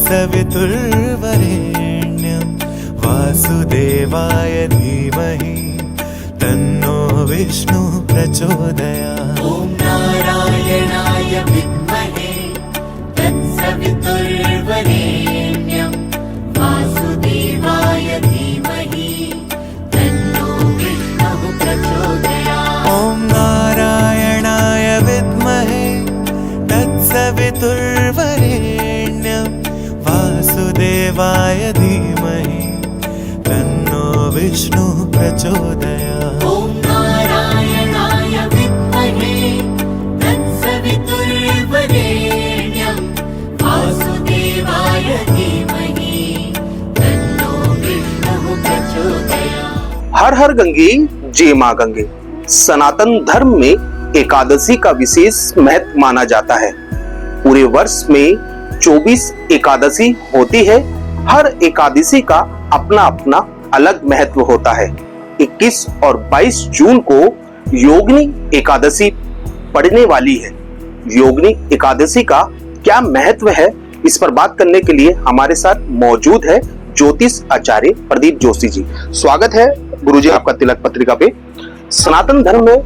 तत्सवितुर्वरेण्यं वासुदेवाय धीमहि तन्नो विष्णुः प्रचोदयात्। ॐ नारायणाय विद्महे तत्सवितुर्वरेण्यं वासुदेवाय धीमहि तन्नो विष्णुः प्रचोदयात्। ॐ नारायणाय विद्महे तत्सवितुर्वरेण्यं वासुदेवाय धीमहि तन्नो विष्णुः प्रचोदयात्। ॐ नारायणाय विद्महे तत्सवितुर्वरेण्यं वासुदेवाय धीमहि तन्नो विष्णुः प्रचोदयात्। हर हर गंगे जय मां गंगे। सनातन धर्म में एकादशी का विशेष महत्व माना जाता है। पूरे वर्ष में 24 एकादशी होती है। हर एकादशी का अपना अपना अलग महत्व होता है। 21 और 22 जून को योगिनी एकादशी पड़ने वाली है। योगिनी एकादशी का क्या महत्व है, इस पर बात करने के लिए हमारे साथ मौजूद है ज्योतिष आचार्य प्रदीप जोशी जी। स्वागत है गुरुजी आपका तिलक पत्रिका पे। सनातन धर्म में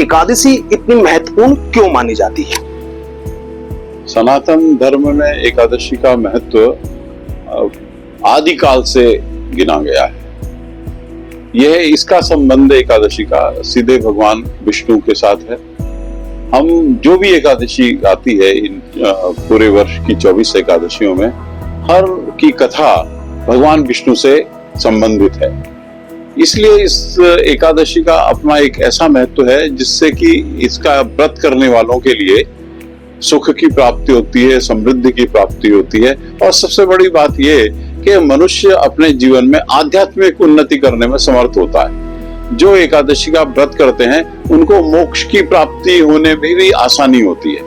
एकादशी इतनी महत्वपूर्ण क्यों मानी जाती है? सनातन धर्म में एकादशी का महत्व आदिकाल से गिना गया है। यह इसका संबंध एकादशी का सीधे भगवान विष्णु के साथ है। हम जो भी एकादशी आती है इन पूरे वर्ष की 24 एकादशियों में, हर की कथा भगवान विष्णु से संबंधित है। इसलिए इस एकादशी का अपना एक ऐसा महत्व है जिससे कि इसका व्रत करने वालों के लिए सुख की प्राप्ति होती है, समृद्धि की प्राप्ति होती है, और सबसे बड़ी बात यह कि मनुष्य अपने जीवन में आध्यात्मिक उन्नति करने में समर्थ होता है। जो एकादशी का व्रत करते हैं उनको मोक्ष की प्राप्ति होने में भी आसानी होती है।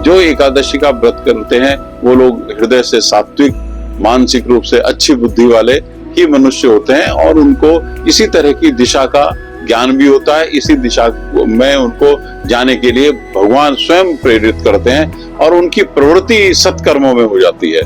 जो एकादशी का व्रत करते हैं वो लोग हृदय से सात्विक, मानसिक रूप से अच्छी बुद्धि वाले ही मनुष्य होते हैं, और उनको इसी तरह की दिशा का ज्ञान भी होता है। इसी दिशा में उनको जाने के लिए भगवान स्वयं प्रेरित करते हैं और उनकी प्रवृत्ति सत्कर्मों में हो जाती है।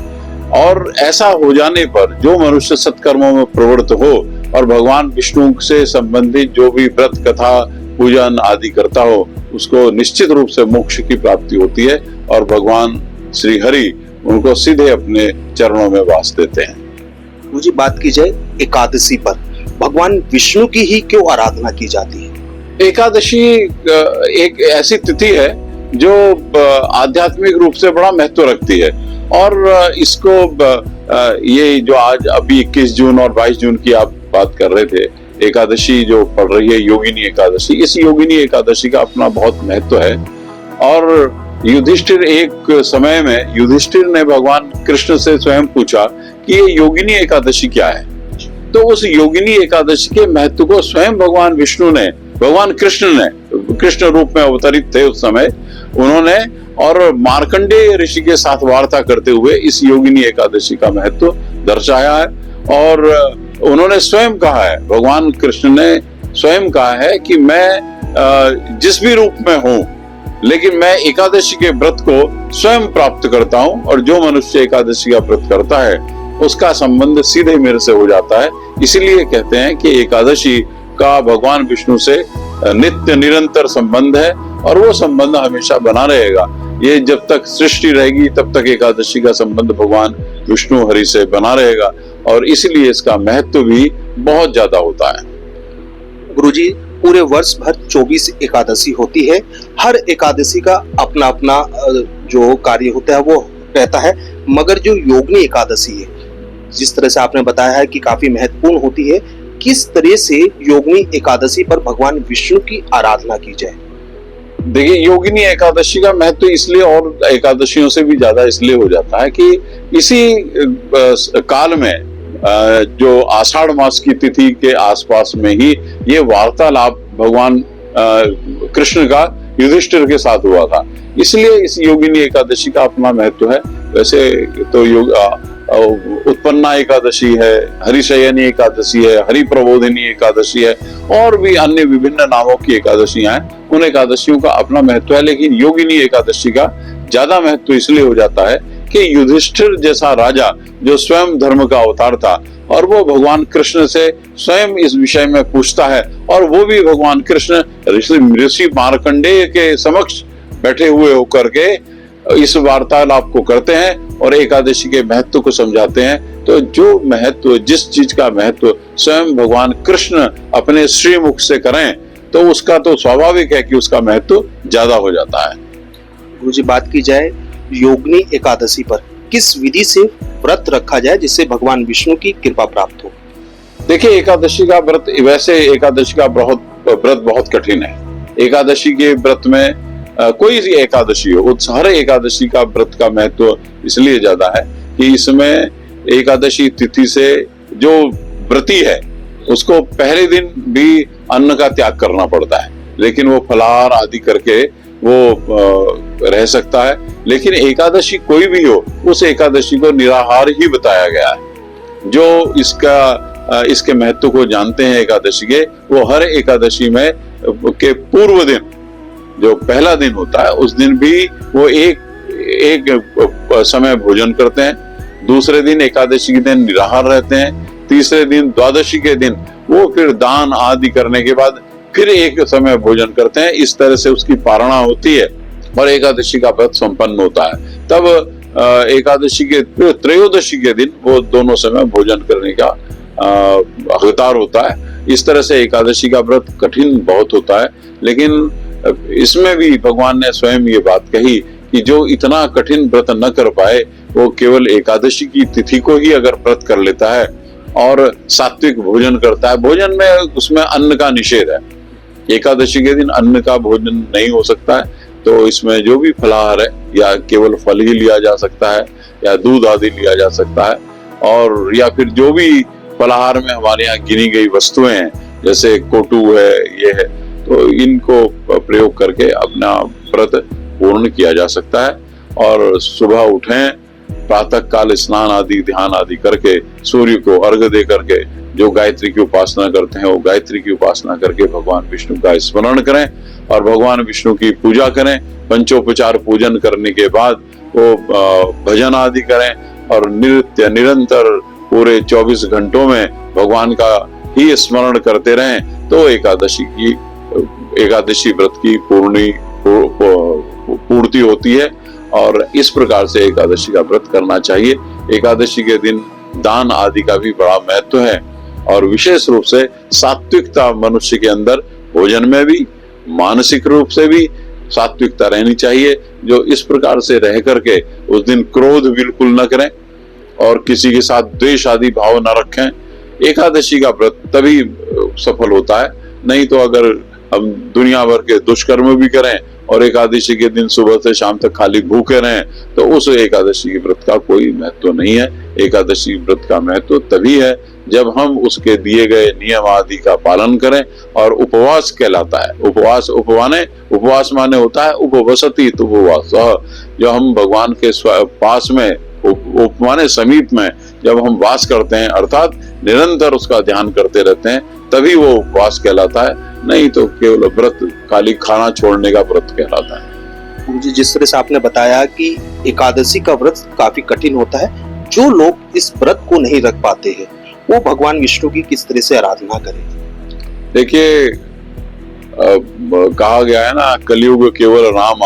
और ऐसा हो जाने पर जो मनुष्य सत्कर्मों में प्रवृत्त हो और भगवान विष्णु से संबंधित जो भी व्रत, कथा, पूजन आदि करता हो, उसको निश्चित रूप से मोक्ष की प्राप्ति होती है और भगवान श्री हरि उनको सीधे अपने चरणों में वास देते हैं। मुझे बात की जाए एकादशी पर, भगवान विष्णु की ही क्यों आराधना की जाती है? एकादशी एक ऐसी तिथि है जो आध्यात्मिक रूप से बड़ा महत्व रखती है, और इसको ये जो आज अभी 21 जून और 22 जून की आप बात कर रहे थे, एकादशी जो पड़ रही है योगिनी एकादशी, इस योगिनी एकादशी का अपना बहुत महत्व है। और युधिष्ठिर एक समय में युधिष्ठिर ने भगवान कृष्ण से स्वयं पूछा कि ये योगिनी एकादशी क्या है। तो उस योगिनी एकादशी के महत्व को स्वयं भगवान विष्णु ने, भगवान कृष्ण ने, कृष्ण रूप में अवतरित थे उस समय, उन्होंने और मार्कंडेय ऋषि के साथ वार्ता करते हुए इस योगिनी एकादशी का महत्व दर्शाया है। और उन्होंने स्वयं कहा है, भगवान कृष्ण ने स्वयं कहा है कि मैं जिस भी रूप में हूं, लेकिन मैं एकादशी के व्रत को स्वयं प्राप्त करता हूं, और जो मनुष्य एकादशी का व्रत करता है उसका संबंध सीधे मेरे से हो जाता है। इसीलिए कहते हैं कि एकादशी का भगवान विष्णु से नित्य निरंतर संबंध है, और वो संबंध हमेशा बना रहेगा। ये जब तक सृष्टि रहेगी तब तक एकादशी का संबंध भगवान विष्णु हरि से बना रहेगा, और इसलिए इसका महत्व भी बहुत ज्यादा होता है। गुरुजी, पूरे वर्ष भर 24 एकादशी होती है। हर एकादशी का अपना अपना जो कार्य होता है वो रहता है, मगर जो योगिनी एकादशी है, जिस तरह से आपने बताया है कि काफी महत्वपूर्ण होती है, किस तरह से योगिनी एकादशी पर भगवान विष्णु की आराधना की जाए? देखिए, योगिनी एकादशी का महत्व इसलिए और एकादशियों से भी ज्यादा इसलिए हो जाता है कि इसी काल में जो आषाढ़ मास की तिथि के आसपास में ही ये वार्तालाप भगवान कृष्ण का युधिष्ठिर के साथ हुआ था। इसलिए इस योगिनी एकादशी का अपना महत्व है। वैसे तो उत्पन्ना एकादशी है, हरिशयनी एकादशी है, हरि प्रबोधिनी एकादशी है, और भी अन्य विभिन्न नामों की एकादशियां हैं। उन एकादशियों का अपना महत्व है, लेकिन योगिनी एकादशी का ज्यादा महत्व इसलिए हो जाता है कि युधिष्ठिर जैसा राजा जो स्वयं धर्म का अवतार था और वो भगवान कृष्ण से स्वयं इस विषय में पूछता है, और वो भी भगवान कृष्ण ऋषि मार्कंडेय के समक्ष बैठे हुए होकर के इस वार्तालाप को करते हैं और एकादशी के महत्व को समझाते हैं। तो जो महत्व, जिस चीज का महत्व स्वयं भगवान कृष्ण अपने श्रीमुख से करें तो उसका तो स्वाभाविक है कि उसका महत्व ज्यादा हो जाता है। गुरुजी, बात की जाए योगिनी एकादशी पर, किस विधि से व्रत रखा जाए जिससे भगवान विष्णु की कृपा प्राप्त हो? देखिए, एकादशी का व्रत, वैसे एकादशी का व्रत बहुत कठिन है। एकादशी के व्रत में कोई सी एकादशी हो, हर एकादशी का व्रत का महत्व इसलिए ज्यादा है कि इसमें एकादशी तिथि से जो व्रती है उसको पहले दिन भी अन्न का त्याग करना पड़ता है, लेकिन वो फलाहार आदि करके वो रह सकता है। लेकिन एकादशी कोई भी हो, उस एकादशी को निराहार ही बताया गया है। जो इसके महत्व को जानते हैं एकादशी के, वो हर एकादशी में के पूर्व दिन, जो पहला दिन होता है, उस दिन भी वो एक समय भोजन करते हैं। दूसरे दिन एकादशी के दिन निराहार रहते हैं। तीसरे दिन द्वादशी के दिन वो फिर दान आदि करने के बाद फिर एक समय भोजन करते हैं। इस तरह से उसकी पारणा होती है और एकादशी का व्रत संपन्न होता है। तब एकादशी के त्रयोदशी के दिन वो दोनों समय भोजन करने का हकदार होता है। इस तरह से एकादशी का व्रत कठिन बहुत होता है, लेकिन इसमें भी भगवान ने स्वयं ये बात कही कि जो इतना कठिन व्रत न कर पाए वो केवल एकादशी की तिथि को ही अगर व्रत कर लेता है और सात्विक भोजन करता है, भोजन में उसमें अन्न का निषेध है, एकादशी के दिन अन्न का भोजन नहीं हो सकता है, तो इसमें जो भी फलाहार है या केवल फल ही लिया जा सकता है या दूध आदि लिया जा सकता है, और या फिर जो भी फलाहार में हमारे यहाँ गिनी गई वस्तुएं हैं जैसे कोटू है, ये है, तो इनको प्रयोग करके अपना व्रत पूर्ण किया जा सकता है। और सुबह उठें, प्रातः काल स्नान आदि ध्यान आदि करके सूर्य को अर्घ्य दे करके जो गायत्री की उपासना करते हैं वो गायत्री की उपासना करके भगवान विष्णु का स्मरण करें और भगवान विष्णु की पूजा करें। पंचोपचार पूजन करने के बाद वो भजन आदि करें और नित्य निरंतर पूरे 24 घंटों में भगवान का ही स्मरण करते रहें, तो एकादशी व्रत की पूर्ति होती है। और इस प्रकार से एकादशी का व्रत करना चाहिए। एकादशी के दिन दान आदि का भी बड़ा महत्व है और विशेष रूप से सात्विकता मनुष्य के अंदर भोजन में भी, मानसिक रूप से भी सात्विकता रहनी चाहिए। जो इस प्रकार से रह करके उस दिन क्रोध बिल्कुल न करें और किसी के साथ द्वेष आदि भाव न रखें। एकादशी का व्रत तभी सफल होता है, नहीं तो अगर हम दुनिया भर के दुष्कर्म भी करें और एकादशी के दिन सुबह से शाम तक खाली भूखे रहें तो उस एकादशी के व्रत का कोई महत्व नहीं है। एकादशी व्रत का महत्व तभी है जब हम उसके दिए गए नियम आदि का पालन करें, और उपवास कहलाता है। उपवास माने होता है उपवसति उपवास, जो हम भगवान के पास में माने समीप में जब हम वास करते हैं, अर्थात निरंतर उसका ध्यान करते रहते हैं, तभी वो उपवास कहलाता है, नहीं तो केवल व्रत खाली खाना छोड़ने का व्रत कहलाता है। गुरुजी, जिस तरह से आपने बताया कि एकादशी का व्रत काफी कठिन होता है, जो लोग इस व्रत को नहीं रख पाते हैं वो भगवान विष्णु की किस तरह से आराधना करें? देखिए, कहा गया है ना, कलयुग केवल नाम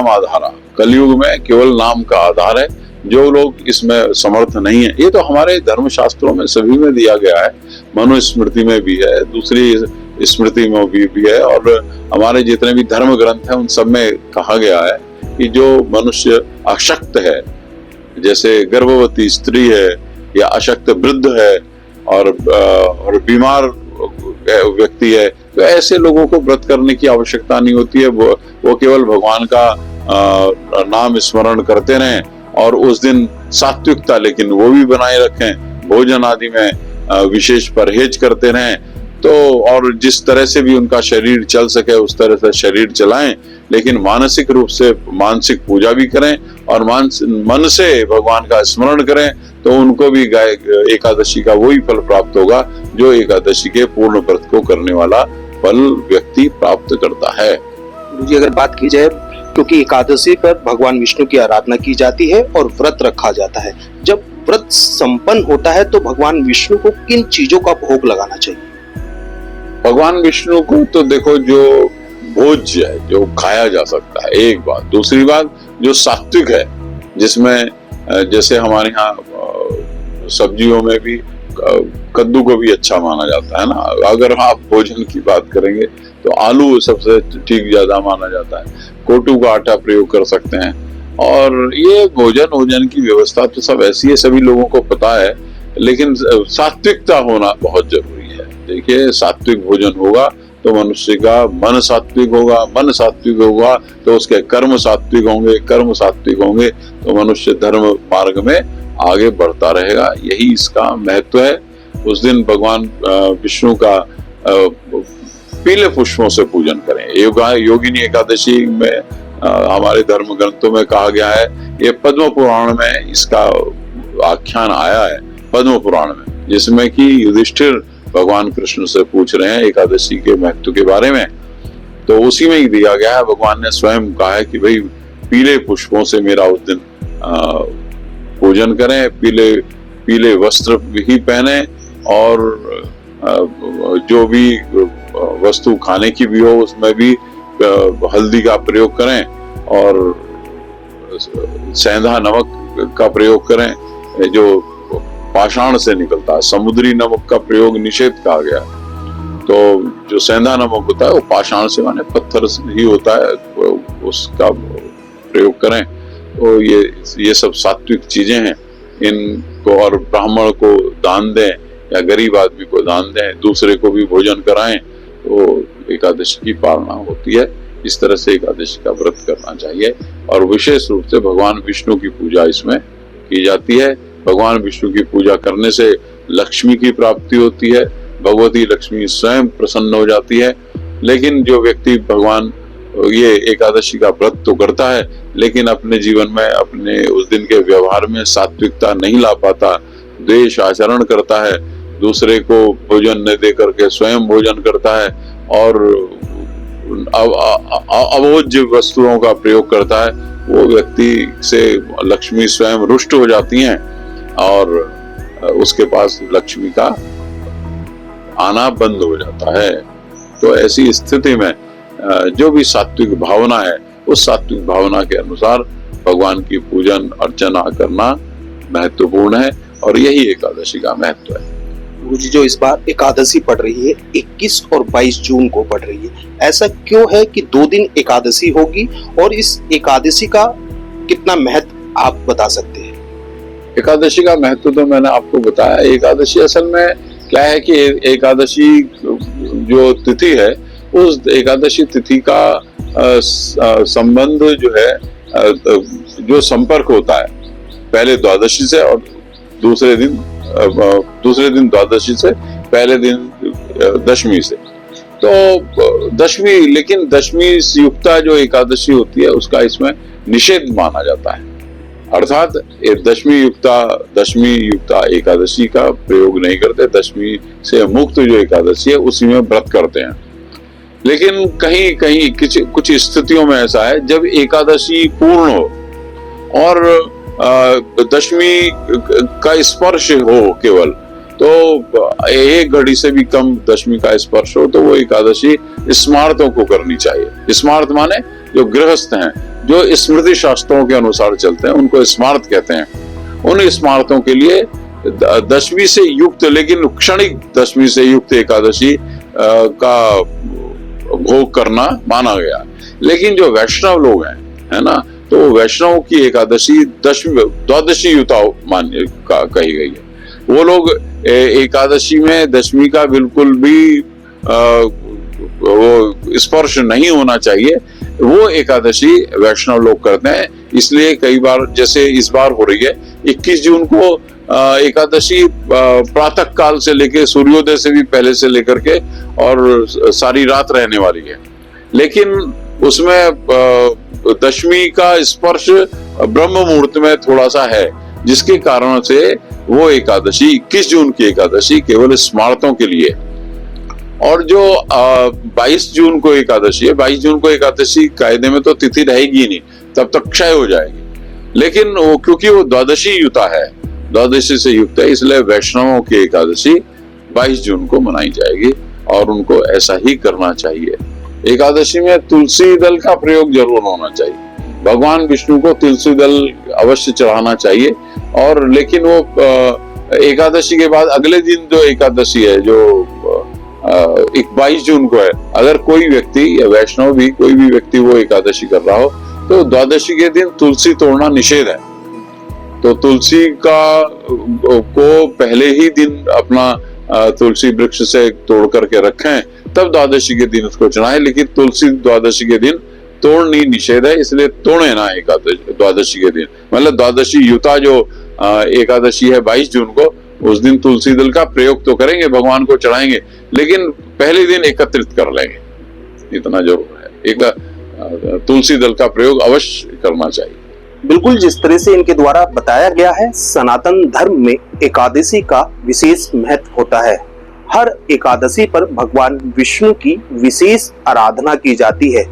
आधारा। कलयुग में केवल नाम का आधार है। जो लोग इसमें समर्थ नहीं है, ये तो हमारे धर्म शास्त्रों में सभी में दिया गया है, मनुस्मृति में भी है, दूसरी स्मृति में भी है, और हमारे जितने भी धर्म ग्रंथ हैं उन सब में कहा गया है कि जो मनुष्य अशक्त है, जैसे गर्भवती स्त्री है या अशक्त वृद्ध है और बीमार व्यक्ति है, तो ऐसे लोगों को व्रत करने की आवश्यकता नहीं होती है। वो केवल भगवान का नाम स्मरण करते रहें और उस दिन सात्विकता लेकिन वो भी बनाए रखें, भोजन आदि में विशेष परहेज करते रहें, तो और जिस तरह से भी उनका शरीर चल सके उस तरह से शरीर चलाएं, लेकिन मानसिक रूप से मानसिक पूजा भी करें और मन से भगवान का स्मरण करें, तो उनको भी एकादशी का वही फल प्राप्त होगा जो एकादशी के पूर्ण व्रत को करने वाला फल व्यक्ति प्राप्त करता है। जी, अगर बात की जाए क्योंकि एकादशी पर भगवान विष्णु की आराधना की जाती है और व्रत रखा जाता है। जब व्रत संपन्न होता है तो भगवान विष्णु को किन चीजों का भोग लगाना चाहिए? भगवान विष्णु को तो देखो जो भोज्य है, जो खाया जा सकता है, एक बात। दूसरी बात जो सात्विक है, जिसमें जैसे हमारे यहाँ सब्जियों में भी कद्दू को भी अच्छा माना जाता है ना। अगर आप भोजन की बात करेंगे तो आलू सबसे ठीक ज्यादा माना जाता है। कोटू का आटा प्रयोग कर सकते हैं। और ये भोजन की व्यवस्था तो सब ऐसी है, सभी लोगों को पता है, लेकिन सात्विकता होना बहुत जरूरी है। देखिए, सात्विक भोजन होगा तो मनुष्य का मन सात्विक होगा, मन सात्विक होगा तो उसके कर्म सात्विक होंगे, कर्म सात्विक होंगे तो मनुष्य धर्म मार्ग में आगे बढ़ता रहेगा। यही इसका महत्व है। उस दिन भगवान विष्णु का पीले पुष्पों से पूजन करें। योगिनी एकादशी में हमारे धर्म ग्रंथों में कहा गया है, ये पद्म पुराण में इसका आख्यान आया है, पद्म पुराण में, जिसमें कि युधिष्ठिर भगवान कृष्ण से पूछ रहे हैं एकादशी के महत्व के बारे में। तो उसी में ही दिया गया है, भगवान ने स्वयं कहा है कि भाई पीले पुष्पों से मेरा उस दिन पूजन करें, पीले वस्त्र भी पहने और जो भी वस्तु खाने की भी हो उसमें भी हल्दी का प्रयोग करें और सेंधा नमक का प्रयोग करें जो पाषाण से निकलता है। समुद्री नमक का प्रयोग निषेध कहा गया। तो जो सेंधा नमक होता है वो पाषाण से, माने पत्थर से ही होता है, उसका प्रयोग करें। तो ये सब सात्विक चीजें हैं। इनको और ब्राह्मण को दान दें या गरीब आदमी को दान दें, दूसरे को भी भोजन कराएं, तो एकादशी की पालना होती है। इस तरह से एकादशी का व्रत करना चाहिए। और विशेष रूप से भगवान विष्णु की पूजा इसमें की जाती है। भगवान विष्णु की पूजा करने से लक्ष्मी की प्राप्ति होती है, भगवती लक्ष्मी स्वयं प्रसन्न हो जाती है। लेकिन जो व्यक्ति भगवान ये एकादशी का व्रत तो करता है, लेकिन अपने जीवन में, अपने उस दिन के व्यवहार में सात्विकता नहीं ला पाता, द्वेष आचरण करता है, दूसरे को भोजन न दे करके स्वयं भोजन करता है और अभोज्य वस्तुओं का प्रयोग करता है, वो व्यक्ति से लक्ष्मी स्वयं रुष्ट हो जाती हैं और उसके पास लक्ष्मी का आना बंद हो जाता है। तो ऐसी स्थिति में जो भी सात्विक भावना है, उस सात्विक भावना के अनुसार भगवान की पूजन अर्चना करना महत्वपूर्ण है और यही एकादशी का महत्व है। गुरुजी, जो इस बार एकादशी पड़ रही है 21 और 22 जून को पड़ रही है, ऐसा क्यों है कि 2 दिन एकादशी होगी और इस एकादशी का कितना महत्व आप बता सकते हैं? एकादशी का महत्व तो मैंने आपको बताया। एकादशी असल में क्या है कि एकादशी जो तिथि है, उस एकादशी तिथि का संबंध जो है, जो संपर्क होता है पहले द्वादशी से और दूसरे दिन द्वादशी से, पहले दिन दशमी से। तो दशमी, लेकिन दशमी युक्ता जो एकादशी होती है उसका इसमें निषेध माना जाता है। अर्थात दशमी युक्ता एकादशी का प्रयोग नहीं करते। दशमी से मुक्त जो एकादशी है उसी में व्रत करते हैं। लेकिन कहीं कहीं कुछ स्थितियों में ऐसा है जब एकादशी पूर्ण हो और दशमी का स्पर्श हो केवल, तो एक घड़ी से भी कम दशमी का स्पर्श हो तो वो एकादशी स्मार्तों को करनी चाहिए। स्मार्त माने जो गृहस्थ हैं, जो स्मृति शास्त्रों के अनुसार चलते हैं, उनको स्मार्त कहते हैं। उन स्मार्तों के लिए दशमी से युक्त, लेकिन क्षणिक दशमी से युक्त एकादशी का भोग करना माना गया। लेकिन जो वैष्णव लोग हैं, है ना, तो वैष्णव की एकादशी द्वादशी युता कही गई है। वो लोग एकादशी में दशमी का बिल्कुल भी वो स्पर्श नहीं होना चाहिए, वो एकादशी वैष्णव लोग करते हैं। इसलिए कई बार, जैसे इस बार हो रही है 21 जून को एकादशी प्रातः काल से लेकर सूर्योदय से भी पहले से लेकर के और सारी रात रहने वाली है। लेकिन उसमें दशमी का स्पर्श ब्रह्म मुहूर्त में थोड़ा सा है, जिसके कारण से वो एकादशी 21 जून की एकादशी केवल स्मार्तों के लिए। और जो 22 जून को एकादशी है, 22 जून को एकादशी कायदे में तो तिथि रहेगी नहीं, तब तक क्षय हो जाएगी। लेकिन वो क्योंकि वो द्वादशी युता है, द्वादशी से युक्त है, इसलिए वैष्णवों की एकादशी 22 जून को मनाई जाएगी और उनको ऐसा ही करना चाहिए। एकादशी में तुलसी दल का प्रयोग जरूर होना चाहिए। भगवान विष्णु को तुलसी दल अवश्य चढ़ाना चाहिए। और लेकिन वो एकादशी के बाद अगले दिन जो एकादशी है, जो 22 जून को है, अगर कोई व्यक्ति या वैष्णव भी कोई भी व्यक्ति वो एकादशी कर रहा हो तो द्वादशी के दिन तुलसी तोड़ना निषेध है। तो तुलसी को पहले ही दिन अपना तुलसी वृक्ष से तोड़ करके रखें, तब द्वादशी के दिन उसको चढ़ाएं। लेकिन तुलसी द्वादशी के दिन तोड़नी निषेध है, इसलिए तोड़े ना एकादशी द्वादशी के दिन। मतलब द्वादशी युता जो एकादशी है 22 जून को, उस दिन तुलसी दल का प्रयोग तो करेंगे, भगवान को चढ़ाएंगे, लेकिन पहले दिन एकत्रित कर लेंगे, इतना जरूर है। एक तुलसी दल का प्रयोग अवश्य करना चाहिए। बिल्कुल जिस तरह से इनके द्वारा बताया गया है, सनातन धर्म में एकादशी का विशेष महत्व होता है। हर एकादशी पर भगवान विष्णु की विशेष आराधना की जाती है,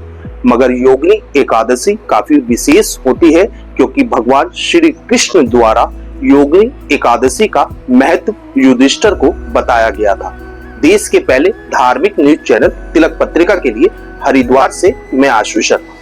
मगर योगिनी एकादशी काफी विशेष होती है क्योंकि भगवान श्री कृष्ण द्वारा योगिनी एकादशी का महत्व युधिष्ठिर को बताया गया था। देश के पहले धार्मिक न्यूज चैनल तिलक पत्रिका के लिए हरिद्वार से मैं आशु शर्मा।